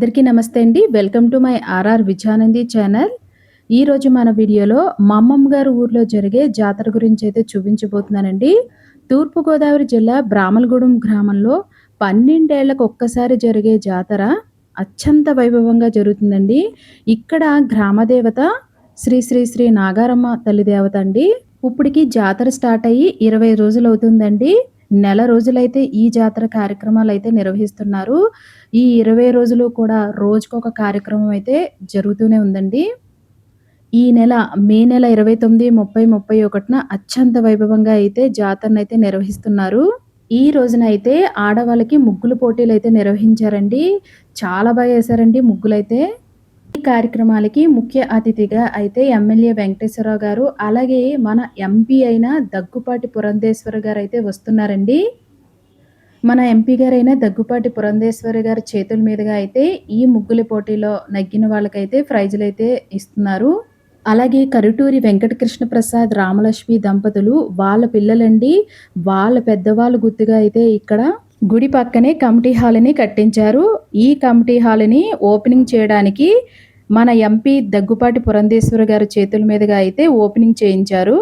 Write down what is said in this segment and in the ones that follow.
అందరికీ నమస్తే అండి. Welcome to my RR Vijayanandi channel. ఈరోజు మన వీడియోలో మా అమ్మమ్మ గారి ఊర్లో జరిగే జాతర గురించి అయితే చూపించబోతున్నానండి. తూర్పుగోదావరి జిల్లా బ్రాహ్మణగూడెం గ్రామంలో 12 ఏళ్లకు ఒక్కసారి జరిగే జాతర అత్యంత వైభవంగా జరుగుతుందండి. ఇక్కడ గ్రామదేవత శ్రీ శ్రీ శ్రీ నాగారమ్మ తల్లి దేవత అండి. ఇప్పటికి జాతర స్టార్ట్ అయ్యి 20 రోజులు అవుతుందండి. నెల రోజులైతే ఈ జాతర కార్యక్రమాలు అయితే నిర్వహిస్తున్నారు. ఈ 20 రోజులు కూడా రోజుకొక కార్యక్రమం అయితే జరుగుతూనే ఉందండి. ఈ నెల మే నెల 29, 30, 31న అత్యంత వైభవంగా అయితే జాతరనైతే నిర్వహిస్తున్నారు. ఈ రోజున అయితే ఆడవాళ్ళకి ముగ్గుల పోటీలు అయితే నిర్వహించారండి. చాలా బాగా వేశారండి ముగ్గులైతే. ఈ కార్యక్రమాలకి ముఖ్య అతిథిగా అయితే ఎమ్మెల్యే వెంకటేశ్వరరావు గారు, అలాగే మన ఎంపీ అయిన దగ్గుపాటి పురంధేశ్వరి గారు అయితే వస్తున్నారండి. మన ఎంపీ గారైన దగ్గుపాటి పురంధేశ్వరి గారి చేతుల మీదుగా అయితే ఈ ముగ్గుల పోటీలో నగ్గిన వాళ్ళకైతే ప్రైజులు అయితే ఇస్తున్నారు. అలాగే కరుటూరి వెంకటకృష్ణ ప్రసాద్ రామలక్ష్మి దంపతులు వాళ్ళ పిల్లలండి, వాళ్ళ పెద్దవాళ్ళ గుర్తుగా అయితే ఇక్కడ గుడి పక్కనే కమిటీ హాల్ని కట్టించారు. ఈ కమిటీ హాల్ని ఓపెనింగ్ చేయడానికి మన ఎంపీ దగ్గుపాటి పురంధేశ్వరి గారి చేతుల మీదుగా అయితే ఓపెనింగ్ చేయించారు.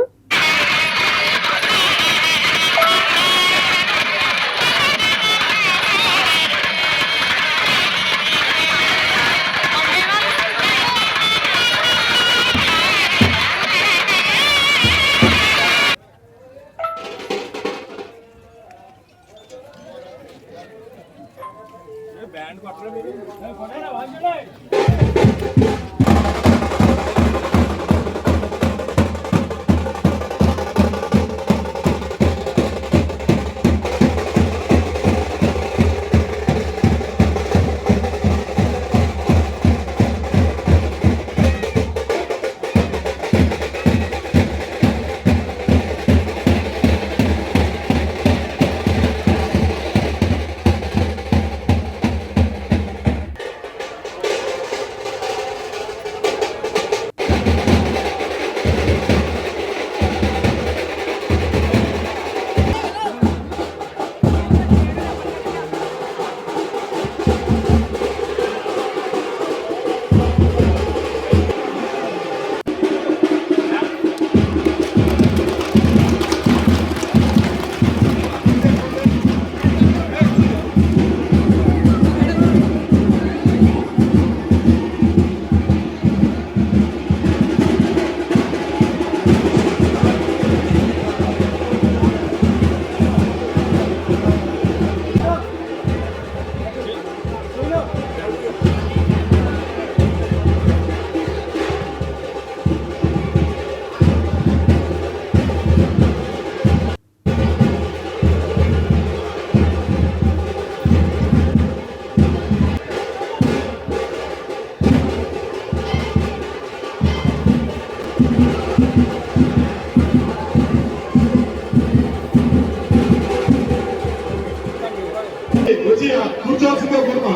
కూర్చోవలసిందే కోరుతాం.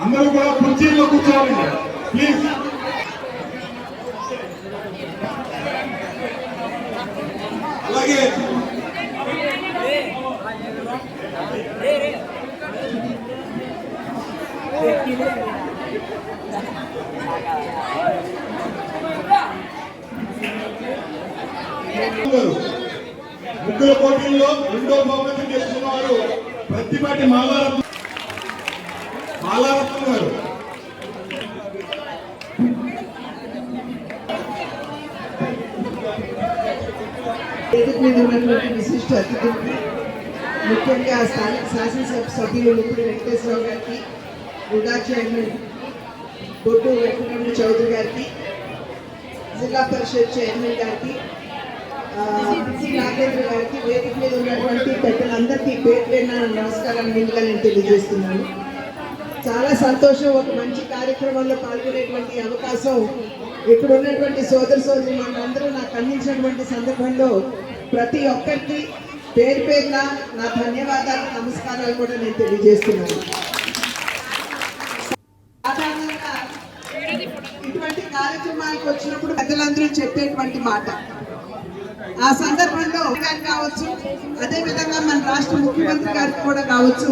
అందరూ కూడా కుర్చీల్లో కూర్చోవాలి ప్లీజ్. అలాగే ముగ్గుల పోటీల్లో రెండో బహుమతి చేసుకున్నవారు ప్రతిపాటి మాలారత్నం గారు. విశిష్ట అతిథులు, ముఖ్యంగా స్థానిక శాసనసభ సభ్యులు ముప్పుడు వెంకటేశ్వరరావు గారికి, రుడా చైర్మన్ బొడ్డు వెంకటరమణ చౌదరి గారికి, జిల్లా పరిషత్ చైర్మన్ గారికి, నాగేంద్ర గారికి, వేదిక మీద ఉన్నటువంటి పెద్దలందరికీ పేర్లైన నమస్కారాన్ని ముందుగా నేను తెలియజేస్తున్నాను. చాలా సంతోషం, ఒక మంచి కార్యక్రమంలో పాల్గొనేటువంటి అవకాశం ఇక్కడ ఉన్నటువంటి సోదరి మనందరూ నాకు అందించినటువంటి సందర్భంలో ప్రతి ఒక్కరికి పేరు పేరున నా ధన్యవాదాలు, నమస్కారాలు కూడా నేను తెలియజేస్తున్నాను. సాధారణంగా ఇటువంటి కార్యక్రమాలకు వచ్చినప్పుడు పెద్దలందరూ చెప్పేటువంటి మాట, ఆ సందర్భంలో కావచ్చు, అదేవిధంగా మన రాష్ట్ర ముఖ్యమంత్రి గారికి కూడా కావచ్చు,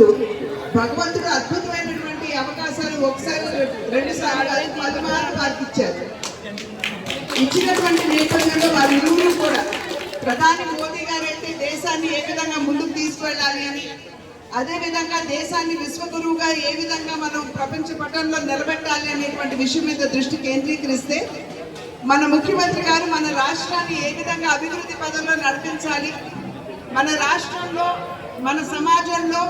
భగవంతుడు అద్భుతమైనటువంటి అవకాశం అవకాశాలు ఒకసారి 2 సార్లు 10 మార్లు వారికి ఇచ్చారు. ఇచ్చినటువంటి నేపథ్యంలో వారి ఇరువురు కూడా ప్రధాని మోదీ గారు అయితే దేశాన్ని ఏ విధంగా ముందుకు తీసుకువెళ్ళాలి అని, అదేవిధంగా దేశాన్ని విశ్వగురువుగా ఏ విధంగా మనం ప్రపంచ పటంలో నిలబెట్టాలి అనేటువంటి విషయం మీద దృష్టి కేంద్రీకరిస్తే, మన ముఖ్యమంత్రి గారు మన రాష్ట్రాన్ని ఏ విధంగా అభివృద్ధి పదంలో నడిపించాలి, మన రాష్ట్రంలో మన సమాజంలో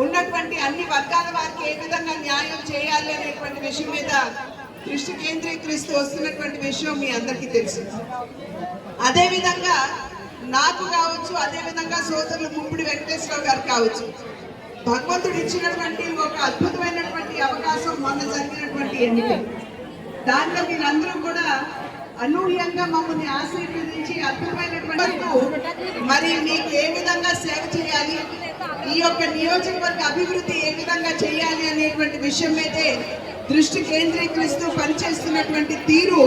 ఉన్నటువంటి అన్ని వర్గాల వారికి ఏ విధంగా న్యాయం చేయాలి అనేటువంటి విషయం మీద దృష్టి కేంద్రీకరిస్తూ వస్తున్నటువంటి విషయం మీ అందరికీ తెలుసు. అదేవిధంగా నాకు కావచ్చు, అదేవిధంగా సోదరులు ముమ్మిడి వెంకటేశ్వరరావు గారు కావచ్చు, భగవంతుడు ఇచ్చినటువంటి ఒక అద్భుతమైనటువంటి అవకాశం మొన్న జరిగినటువంటి ఎన్నిక. దాంట్లో మీరందరూ కూడా అనూహ్యంగా మమ్మల్ని ఆశీర్వదించి అద్భుతమైనటువంటి మరి మీకు ఏ విధంగా సేవ చేయాలి, ఈ యొక్క నియోజకవర్గ అభివృద్ధి ఏ విధంగా చేయాలి అనేటువంటి విషయం మీదే దృష్టి కేంద్రీకరిస్తూ పనిచేస్తున్నటువంటి తీరు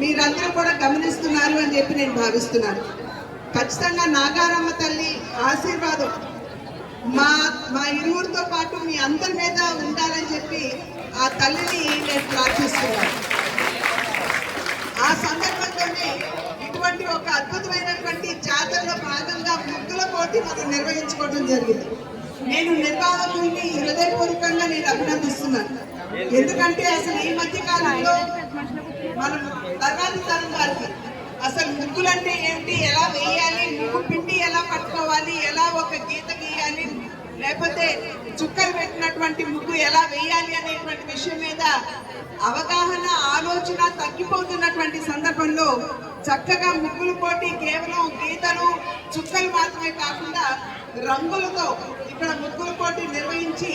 మీరందరూ కూడా గమనిస్తున్నారు అని చెప్పి నేను భావిస్తున్నాను. ఖచ్చితంగా నాగారమ్మ తల్లి ఆశీర్వాదం మా ఇరువురితో పాటు మీ అందరి మీద ఉండాలని చెప్పి ఆ తల్లిని నేను ప్రార్థిస్తున్నాను. ఆ సందర్భంలోనే ఇటువంటి ఒక అద్భుతమైనటువంటి జాతరలో భాగంగా ముగ్గుల పోటీ మనం నిర్వహించుకోవడం జరిగింది. నేను నిర్వాహకుల్ని హృదయపూర్వకంగా నేను అభినందిస్తున్నాను. ఎందుకంటే అసలు ఈ మధ్య కాలంలో మనం తర్వాతి తరం వారికి అసలు ముగ్గులంటే ఏంటి, ఎలా వేయాలి, ముగ్గు పిండి ఎలా పట్టుకోవాలి, ఎలా ఒక గీత గీయాలి, లేకపోతే చుక్కలు పెట్టినటువంటి ముగ్గు ఎలా వేయాలి అనేటువంటి విషయం మీద అవగాహన ఆలోచన తగ్గిపోతున్నటువంటి సందర్భంలో చక్కగా ముగ్గుల పోటీ కేవలం గీతలు చుక్కలు మాత్రమే కాకుండా రంగులతో ఇక్కడ ముగ్గుల పోటీ నిర్వహించి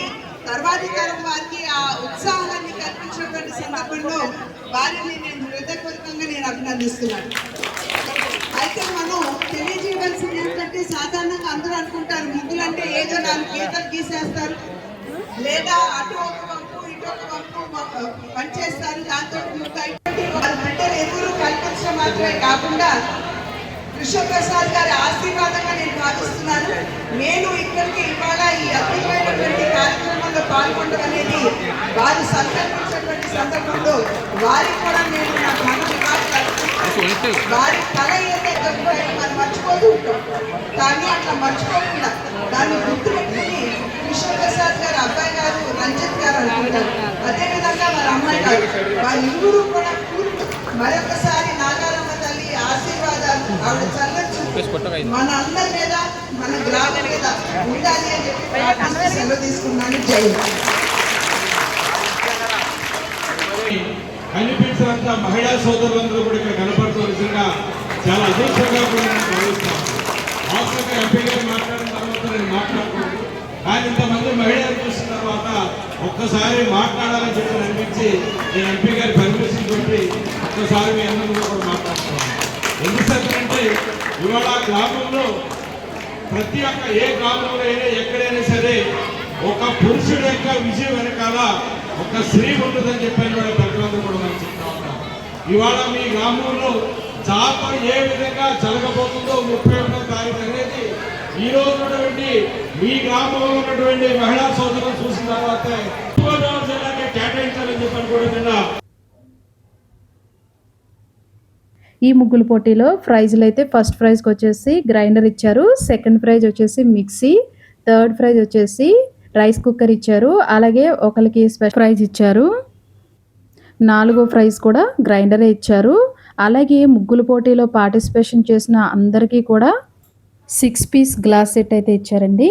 తర్వాతి తరం వారికి ఆ ఉత్సాహాన్ని కల్పించినటువంటి సందర్భంలో వారిని నేను హృదయపూర్వకంగా నేను అభినందిస్తున్నాను. అయితే మనం తెలియజేయవలసింది ఏంటంటే, సాధారణంగా అందరూ అనుకుంటారు ముగ్గులంటే ఏదో 4 గీతలు గీసేస్తారు, లేదా అటు ఒక వంపు ఇటు ఒక వంపు పనిచేస్తారు, దాంతో బిడ్డలు ఎదురు కల్పించడం మాత్రమే కాకుండా కృష్ణప్రసాద్ గారి ఆశీర్వాదంగా నేను భావిస్తున్నాను. నేను ఇక్కడికి ఇవాళ ఈ అద్భుతమైనటువంటి కార్యక్రమంలో పాల్గొనడం అనేది వారు సంకల్పించినటువంటి సందర్భంలో వారికి కూడా నేను నా వారి కళ ఏదైతే ఉంటాయో మనం మర్చిపోతూ ఉంటాం. కానీ అట్లా మర్చిపోకుండా దాన్ని గుర్తుపెట్టుకుని కృష్ణప్రసాద్ గారు అబ్బాయి గారు రంజిత్ గారు అనుకుంటారు, అదేవిధంగా వారి అమ్మాయి గారు, వారి ఇరువురు కూడా మరొకసారి నాగారమ్మ తల్లి ఆశీర్వాదాలు ఆవిడ చల్లచ్చు మన అందరి మీద మన గ్రామం మీద ఉండాలి అని చెప్పి సెలవు తీసుకున్నాను. జై కనిపించినంత మహిళా సోదరులందరూ కూడా ఇక్కడ కనపడుతున్న చాలా అదృష్టంగా కూడా నేను భావిస్తాను. అవసరంగా ఎంపీ గారు మాట్లాడిన తర్వాత నేను మాట్లాడకూడదు, కానీ ఇంతమంది మహిళలు చూసిన తర్వాత ఒక్కసారి మాట్లాడాలని చెప్పి అనిపించి నేను ఎంపీ గారి పర్మిషన్ పెట్టి ఒక్కసారి మీ అందరూ కూడా మాట్లాడుతున్నాను. ఎందుకంటే ఇవాళ గ్రామంలో ప్రతి ఒక్క ఏ గ్రామంలో అయినా ఎక్కడైనా సరే ఒక పురుషుడు యొక్క విజయం వెనకాల ఒక స్త్రీ ఉంటుందని చెప్పిన వాళ్ళ ప్రజలందరూ కూడా మనం చెప్తా ఉంటాం. ఇవాళ మీ గ్రామంలో జాతర ఏ విధంగా జరగబోతుందో 31వ తారీఖు అనేది ఈ రోజు ఉన్నటువంటి మీ గ్రామంలో ఉన్నటువంటి మహిళా సోదరులు చూసిన తర్వాత గోదావరి జిల్లాకి కేటాయించాలని చెప్పని కూడా నిన్న ఈ ముగ్గుల పోటీలో ప్రైజ్లు అయితే ఫస్ట్ ప్రైజ్కి వచ్చేసి గ్రైండర్ ఇచ్చారు, సెకండ్ ప్రైజ్ వచ్చేసి మిక్సీ, థర్డ్ ప్రైజ్ వచ్చేసి రైస్ కుక్కర్ ఇచ్చారు, అలాగే ఒకరికి స్పెషల్ ప్రైజ్ ఇచ్చారు, 4వ ప్రైజ్ కూడా గ్రైండరే ఇచ్చారు. అలాగే ముగ్గుల పోటీలో పార్టిసిపేషన్ చేసిన అందరికీ కూడా 6 పీస్ గ్లాస్ సెట్ అయితే ఇచ్చారండి.